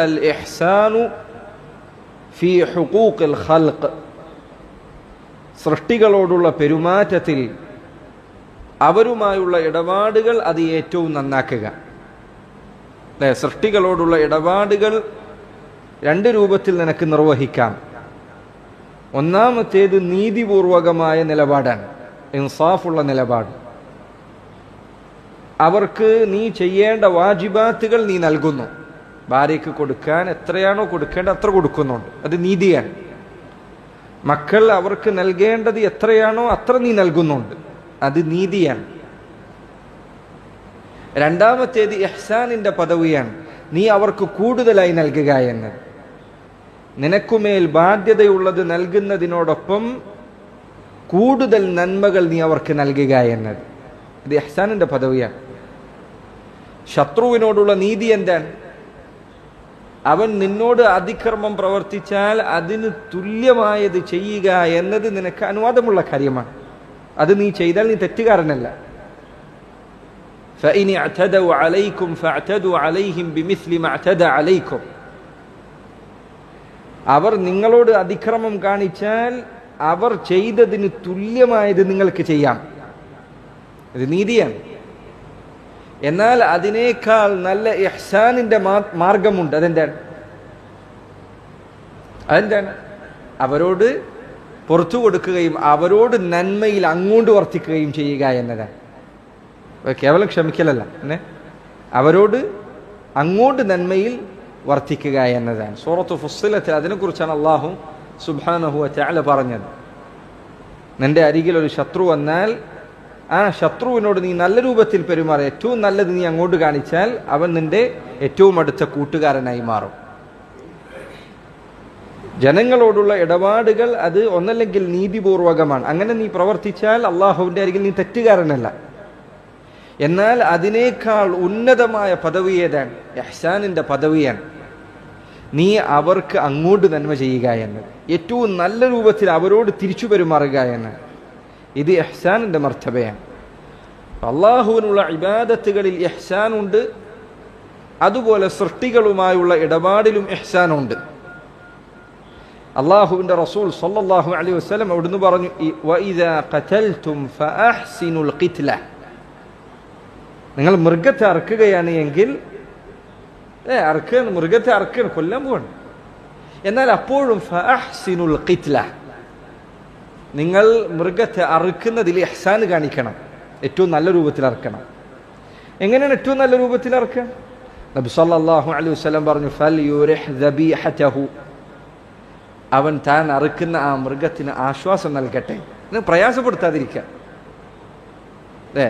الإحسان في حقوق الخلق സൃഷ്ടികളോടുള്ള പെരുമാറ്റത്തിൽ അവരുമായുള്ള ഇടപാടുകൾ അത് ഏറ്റവും നന്നാക്കുക. സൃഷ്ടികളോടുള്ള ഇടപാടുകൾ രണ്ട് രൂപത്തിൽ നിനക്ക് നിർവഹിക്കാം. ഒന്നാമത്തേത് നീതിപൂർവകമായ നിലപാടാണ്, ഇൻസാഫുള്ള നിലപാട്. അവർക്ക് നീ ചെയ്യേണ്ട വാജിബാത്തുകൾ നീ നൽകുന്നു. ഭാര്യയ്ക്ക് കൊടുക്കാൻ എത്രയാണോ കൊടുക്കേണ്ട അത്ര കൊടുക്കുന്നുണ്ട്, അത് നീതിയാണ്. മക്കൾ അവർക്ക് നൽകേണ്ടത് എത്രയാണോ അത്ര നീ നൽകുന്നുണ്ട്, അത് നീതിയാണ്. രണ്ടാമത്തേത് ഇഹ്സാനിന്റെ പദവിയാണ്, നീ അവർക്ക് കൂടുതലായി നൽകുക എന്നത്. നിനക്കുമേൽ ബാധ്യതയുള്ളത് നൽകുന്നതിനോടൊപ്പം കൂടുതൽ നന്മകൾ നീ അവർക്ക് നൽകുക എന്നത്, ഇത് ഇഹ്സാനിന്റെ പദവിയാണ്. ശത്രുവിനോടുള്ള നീതി എന്താണ്? അവൻ നിന്നോട് അതിക്രമം പ്രവർത്തിച്ചാൽ അതിന് തുല്യമായത് ചെയ്യുക എന്നത് നിനക്ക് അനുവാദമുള്ള കാര്യമാണ്. അത് നീ ചെയ്താൽ നീ തെറ്റുകാരനല്ല. فَإِنِ اعْتَدَوْا عَلَيْكُمْ فَاعْتَدُوا عَلَيْهِمْ بِمِثْلِ مَا اعْتَدَى عَلَيْكُمْ. അവർ നിങ്ങളോട് അതിക്രമം കാണിച്ചാൽ അവർ ചെയ്തതിന് തുല്യമായത് നിങ്ങൾക്ക് ചെയ്യാം, ഇത് നീതിയാണ്. എന്നാൽ അതിനേക്കാൾ നല്ല ഇഹ്സാനിന്റെ മാർഗമുണ്ട്. അതെന്താണ്? അവരോട് പുറത്തു കൊടുക്കുകയും അവരോട് നന്മയിൽ അങ്ങോട്ട് വർത്തിക്കുകയും ചെയ്യുക എന്നതാണ്. കേവലം ക്ഷമിക്കലല്ല, അവരോട് അങ്ങോട്ട് നന്മയിൽ വർത്തിക്കുക എന്നതാണ്. സൂറത്ത് ഫുസ്സിലത്തിൽ അതിനെക്കുറിച്ചാണ് അല്ലാഹു സുബ്ഹാനഹു വ തആല പറഞ്ഞത്. നിന്റെ അരികിൽ ഒരു ശത്രു വന്നാൽ ആ ശത്രുവിനോട് നീ നല്ല രൂപത്തിൽ പെരുമാറുക. ഏറ്റവും നല്ലത് നീ അങ്ങോട്ട് കാണിച്ചാൽ അവൻ നിന്റെ ഏറ്റവും അടുത്ത കൂട്ടുകാരനായി മാറും. ജനങ്ങളോടുള്ള ഇടപാടുകൾ അത് ഒന്നല്ലെങ്കിൽ നീതിപൂർവകമാണ്. അങ്ങനെ നീ പ്രവർത്തിച്ചാൽ അള്ളാഹുവിന്റെ അരികിൽ നീ തെറ്റുകാരനല്ല. എന്നാൽ അതിനേക്കാൾ ഉന്നതമായ പദവി ഏതാണ്? ഇഹ്സാനിന്റെ പദവിയാണ്. നീ അവർക്ക് അങ്ങോട്ട് നന്മ ചെയ്യുക എന്നത്, ഏറ്റവും നല്ല രൂപത്തിൽ അവരോട് തിരിച്ചു പെരുമാറുക എന്നത്, ഇത് ഇഹ്സാനിന്റെ മർത്തബയാണ്. അള്ളാഹുവിനുള്ള ഇബാദത്തുകളിൽ ഇഹ്സാനുണ്ട്, അതുപോലെ സൃഷ്ടികളുമായുള്ള ഇടപാടിലും ഇഹ്സാനുണ്ട്. അള്ളാഹുവിന്റെ റസൂൽ സ്വല്ലല്ലാഹു അലൈഹി വസല്ലം അവിടുന്ന് പറഞ്ഞു, വഇദാ ഖതൽതും ഫഅഹ്സിനുൽ ഖിത്ല. നിങ്ങൾ മൃഗത്തെ അറുക്കുകയാണ് എങ്കിൽ മൃഗത്തെ അറുക്കുകയാണ്, കൊല്ലാൻ പോവാണ്, എന്നാൽ അപ്പോഴും ഫഅഹ്സിനുൽ ഖിത്ല, നിങ്ങൾ മൃഗത്തെ അറുക്കുന്നതിൽ ഇഹ്സാൻ കാണിക്കണം, ഏറ്റവും നല്ല രൂപത്തിൽ അറുക്കണം. എങ്ങനെയാണ് ഏറ്റവും നല്ല രൂപത്തിൽ അറുക്കുക? നബി സല്ലല്ലാഹു അലൈഹി വസല്ലം പറഞ്ഞു, ഫൽയുരിഹ് ദബീഹതഹു, അവൻ താൻ അറുക്കുന്ന ആ മൃഗത്തിന് ആശ്വാസം നൽകട്ടെ, പ്രയാസപ്പെടുത്താതിരിക്കുക.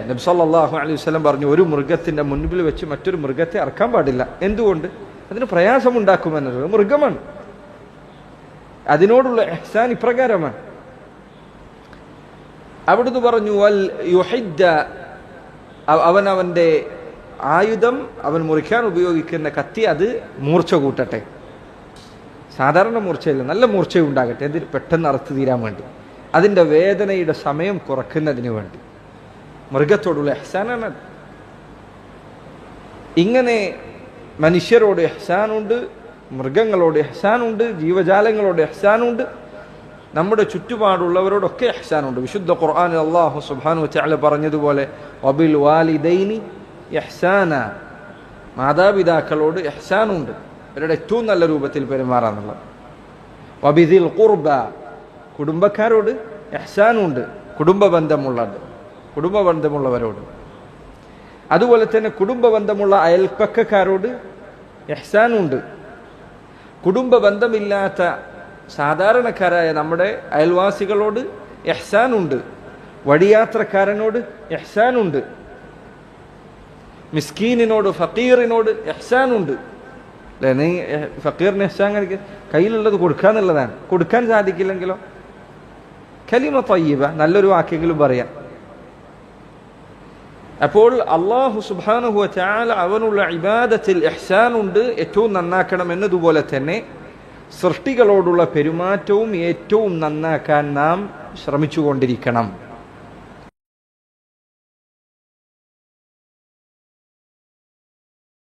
നബി സല്ലല്ലാഹു അലൈഹി വസല്ലം പറഞ്ഞു, ഒരു മൃഗത്തിന്റെ മുൻപിൽ വെച്ച് മറ്റൊരു മൃഗത്തെ അറക്കാൻ പാടില്ല. എന്തുകൊണ്ട്? അതിന് പ്രയാസമുണ്ടാക്കുമെന്നത്. മൃഗമാണ്, അതിനോടുള്ള ഇഹ്സാൻ ഇപ്രകാരമാണ്. അവിടുന്ന് പറഞ്ഞു, വൽ യുഹിദ്ദ, അവൻ അവന്റെ ആയുധം, അവൻ മുറിക്കാൻ ഉപയോഗിക്കുന്ന കത്തി, അത് മൂർച്ച കൂട്ടട്ടെ. സാധാരണ മൂർച്ചയില്ല, നല്ല മൂർച്ചയുണ്ടാകട്ടെ. അത് പെട്ടെന്ന് അറുത്ത് തീരാൻ വേണ്ടി, അതിൻ്റെ വേദനയുടെ സമയം കുറക്കുന്നതിന് വേണ്ടി. മൃഗത്തോടുള്ള ഇഹ്സാനാണ്. ഇങ്ങനെ മനുഷ്യരോട് ഇഹ്സാനുണ്ട്, മൃഗങ്ങളോട് ഇഹ്സാനുണ്ട്, ജീവജാലങ്ങളോട് ഇഹ്സാനുണ്ട്, നമ്മുടെ ചുറ്റുപാടുള്ളവരോടൊക്കെ ഇഹ്സാനുണ്ട്. വിശുദ്ധ ഖുർആനിൽ അല്ലാഹു സുബ്ഹാനഹു വ തആല പറഞ്ഞതുപോലെ, വബിൽ വാലിദൈനി ഇഹ്സാന, മാതാപിതാക്കളോട് ഇഹ്സാനുണ്ട്, അവരുടെ ഏറ്റവും നല്ല രൂപത്തിൽ പെരുമാറാന്നുള്ളത്. വബിദിൽ ഖുർബ, കുടുംബക്കാരോട് ഇഹ്സാനുണ്ട്, കുടുംബബന്ധമുള്ളവരോട്. അതുപോലെ തന്നെ കുടുംബബന്ധമുള്ള അയൽപ്പക്കക്കാരോട് ഇഹ്സാനുണ്ട്. കുടുംബബന്ധമില്ലാത്ത സാധാരണക്കാരായ നമ്മുടെ അയൽവാസികളോട് ഇഹ്സാനുണ്ട്. വഴിയാത്രക്കാരനോട് ഇഹ്സാനുണ്ട്. മിസ്കീനിനോട്, ഫക്കീറിനോട് ഇഹ്സാനുണ്ട്. അല്ലെ, നീ ഫക്കീറിന് ഇഹ്സാൻ കാണിക്കുക, കയ്യിലുള്ളത് കൊടുക്കാന്നുള്ളതാണ്. കൊടുക്കാൻ സാധിക്കില്ലെങ്കിലോ കലിമ തയ്യിബ, നല്ലൊരു വാക്കെങ്കിലും പറയാം. അപ്പോൾ അല്ലാഹു സുബ്ഹാനഹു വ തആല അവനുള്ള ഇബാദത്തിൽ ഇഹ്സാനുണ്ട്, ഏറ്റവും നന്നാക്കണം എന്നതുപോലെ തന്നെ സൃഷ്ടികളോടുള്ള പെരുമാറ്റവും ഏറ്റവും നന്നാക്കാൻ നാം ശ്രമിച്ചുകൊണ്ടിരിക്കണം.